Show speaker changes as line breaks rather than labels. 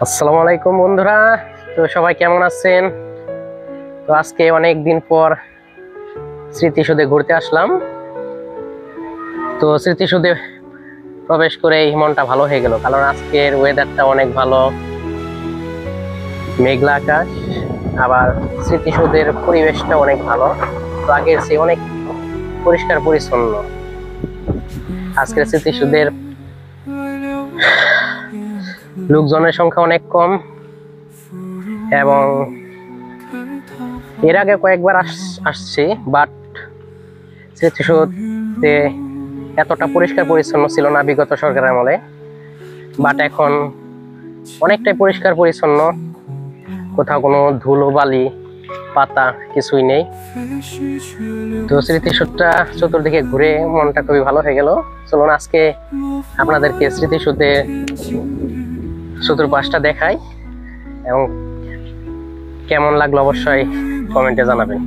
আসসালামু আলাইকুম বন্ধুরা। তো সবাই কেমন আছেন? তো আজকে অনেক দিন পর স্মৃতিসৌধে ঘুরতে আসলাম। তো স্মৃতিসৌধে প্রবেশ করে এই মনটা ভালো হয়ে গেল, কারণ আজকের ওয়েদারটা অনেক ভালো, মেঘলা আকাশ, আবার স্মৃতিসৌধের পরিবেশটা অনেক ভালো। তো আগের চেয়ে অনেক পরিষ্কার পরিচ্ছন্ন। আজকের স্মৃতিসৌধের লোকজনের সংখ্যা অনেক কম, এবং এর আগে কয়েকবার আসছি, বাট স্মৃতিসৌধে এতটা পরিষ্কার পরিচ্ছন্ন ছিল না বিগত সরকারের আমলে। বাট এখন অনেকটাই পরিষ্কার পরিচ্ছন্ন, কোথাও কোনো ধুলো বালি পাতা কিছুই নেই। তো স্মৃতিসৌধটা চতুর্দিকে ঘুরে মনটা খুবই ভালো হয়ে গেল। চলুন আজকে আপনাদেরকে স্মৃতিসৌধে চতুর্পাশটা দেখাই, এবং কেমন লাগলো অবশ্যই কমেন্টে জানাবেন।